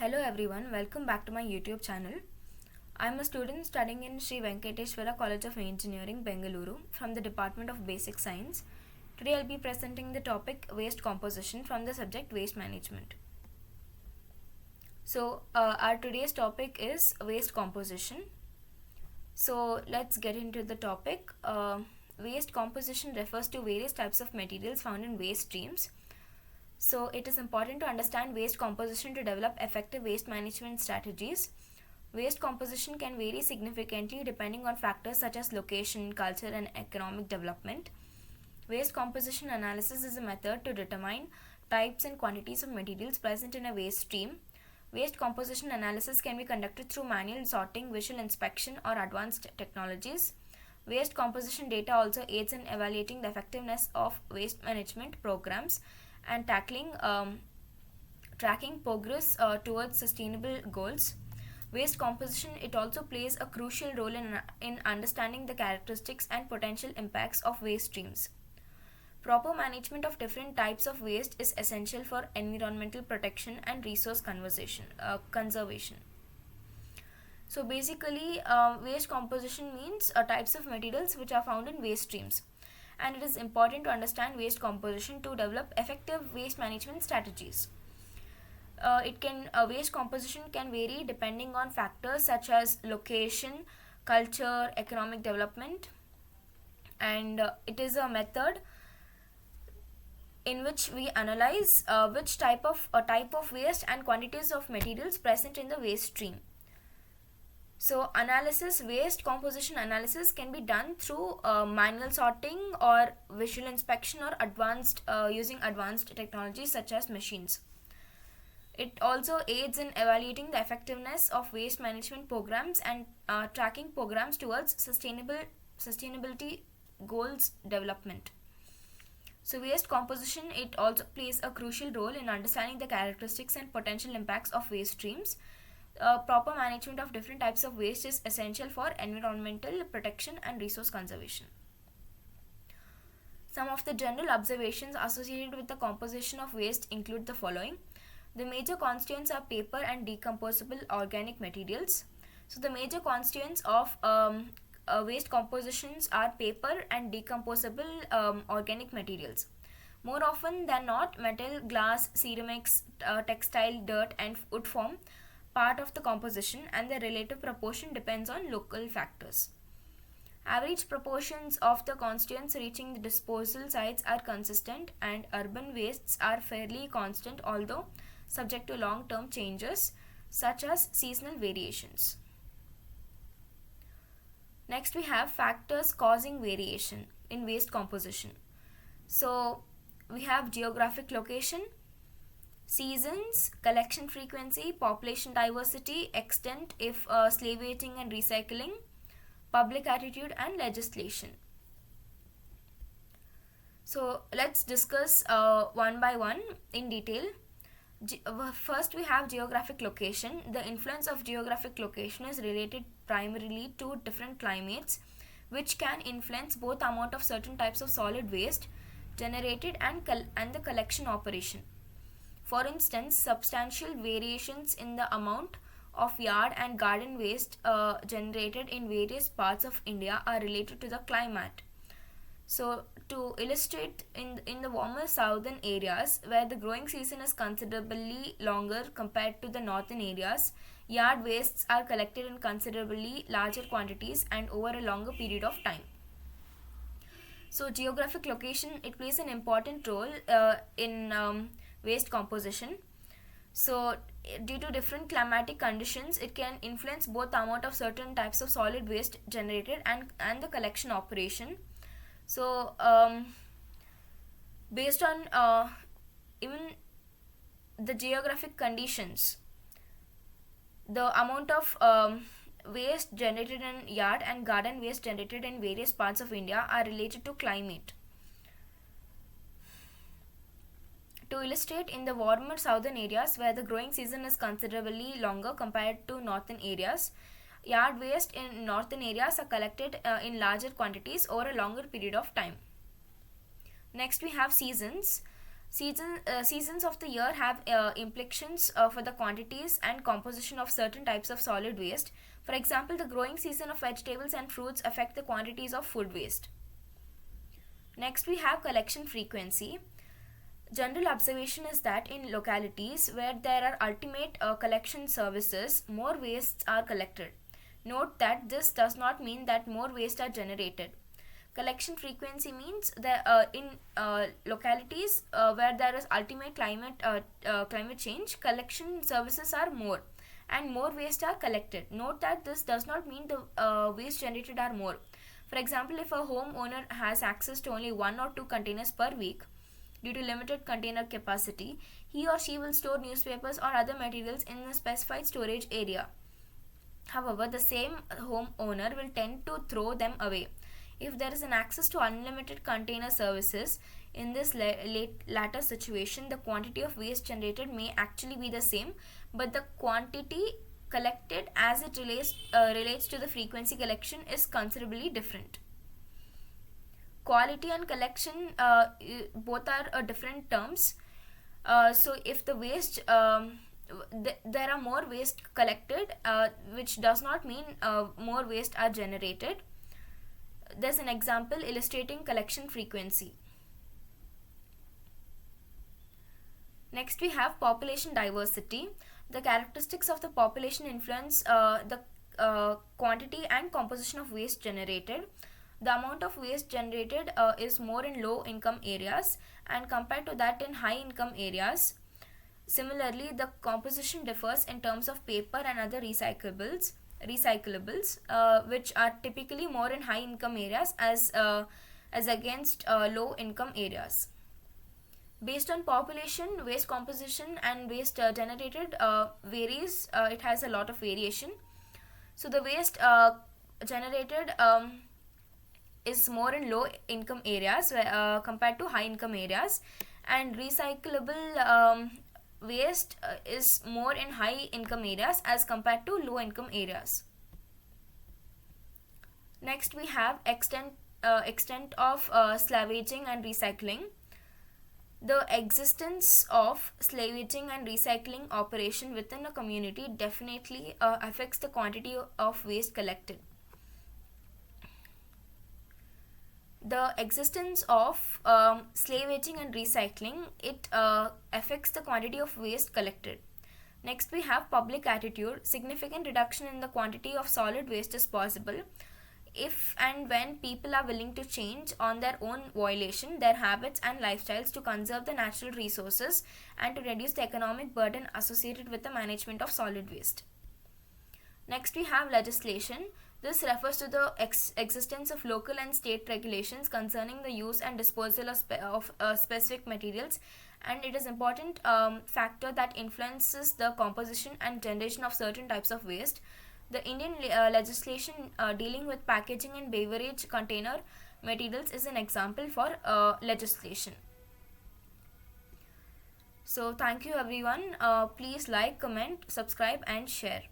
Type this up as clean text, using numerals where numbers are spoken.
Hello everyone, welcome back to my YouTube channel. I am a student studying in Sri Venkateswara College of Engineering, Bengaluru from the Department of Basic Science. Today I will be presenting the topic waste composition from the subject waste management. So our today's topic is waste composition. So let's get into the topic. Waste composition refers to various types of materials found in waste streams. So it is important to understand waste composition to develop effective waste management strategies. Waste composition can vary significantly depending on factors such as location, culture, and economic development. Waste composition analysis is a method to determine types and quantities of materials present in a waste stream. Waste composition analysis can be conducted through manual sorting, visual inspection, or advanced technologies. Waste composition data also aids in evaluating the effectiveness of waste management programs and tracking progress towards sustainable goals. Waste composition, it also plays a crucial role in understanding the characteristics and potential impacts of waste streams. Proper management of different types of waste is essential for environmental protection and resource conservation. So basically, waste composition means types of materials which are found in waste streams. And it is important to understand waste composition to develop effective waste management strategies. Waste composition can vary depending on factors such as location, culture, economic development, and it is a method in which we analyze which type of waste and quantities of materials present in the waste stream. So waste composition analysis can be done through manual sorting or visual inspection or using advanced technologies such as machines. It also aids in evaluating the effectiveness of waste management programs and tracking programs towards sustainability goals development. So waste composition, it also plays a crucial role in understanding the characteristics and potential impacts of waste streams. Proper management of different types of waste is essential for environmental protection and resource conservation. Some of the general observations associated with the composition of waste include the following. The major constituents are paper and decomposable organic materials. So the major constituents of waste compositions are paper and decomposable organic materials. More often than not, metal, glass, ceramics, textile, dirt, and wood form part of the composition, and the relative proportion depends on local factors. Average proportions of the constituents reaching the disposal sites are consistent, and urban wastes are fairly constant, although subject to long-term changes such as seasonal variations. Next, we have factors causing variation in waste composition. So we have geographic location, seasons, collection frequency, population diversity, extent if slave weighting and recycling, public attitude, and legislation. So let's discuss one by one in detail. First, we have geographic location. The influence of geographic location is related primarily to different climates, which can influence both amount of certain types of solid waste generated and the collection operation. For instance, substantial variations in the amount of yard and garden waste generated in various parts of India are related to the climate. So, to illustrate, in the warmer southern areas where the growing season is considerably longer compared to the northern areas, yard wastes are collected in considerably larger quantities and over a longer period of time. So, geographic location, it plays an important role in waste composition. So due to different climatic conditions, it can influence both the amount of certain types of solid waste generated and the collection operation. So based on even the geographic conditions, the amount of waste generated in yard and garden waste generated in various parts of India are related to climate. To illustrate, in the warmer southern areas where the growing season is considerably longer compared to northern areas, yard waste in northern areas are collected in larger quantities over a longer period of time. Next, we have seasons. Seasons of the year have implications for the quantities and composition of certain types of solid waste. For example, the growing season of vegetables and fruits affect the quantities of food waste. Next, we have collection frequency. General observation is that in localities where there are ultimate collection services, more wastes are collected. Note that this does not mean that more waste are generated. Collection frequency means that in localities where there is ultimate climate change, collection services are more and more waste are collected. Note that this does not mean the waste generated are more. For example, if a homeowner has access to only 1 or 2 containers per week due to limited container capacity, he or she will store newspapers or other materials in a specified storage area. However, the same homeowner will tend to throw them away. If there is an access to unlimited container services, in this latter situation, the quantity of waste generated may actually be the same, but the quantity collected as it relates to the frequency collection is considerably different. Quality and collection both are different terms. So if the waste there are more waste collected, which does not mean more waste are generated. There's an example illustrating collection frequency. Next, we have population diversity. The characteristics of the population influence the quantity and composition of waste generated. The amount of waste generated is more in low income areas and compared to that in high income areas. Similarly, the composition differs in terms of paper and other recyclables, which are typically more in high income areas as against low income areas. Based on population, waste composition and waste generated varies. It has a lot of variation. So the waste generated is more in low income areas compared to high income areas, and recyclable waste is more in high income areas as compared to low income areas. Next, we have extent of salvaging and recycling. The existence of salvaging and recycling operation within a community definitely affects the quantity of waste collected. The existence of salvaging and recycling, it affects the quantity of waste collected. Next, we have public attitude. Significant reduction in the quantity of solid waste is possible if and when people are willing to change on their own volition their habits and lifestyles to conserve the natural resources and to reduce the economic burden associated with the management of solid waste. Next, we have legislation. This refers to the existence of local and state regulations concerning the use and disposal of specific materials, and it is an important factor that influences the composition and generation of certain types of waste. The Indian legislation dealing with packaging and beverage container materials is an example for legislation. So thank you everyone. Please like, comment, subscribe and share.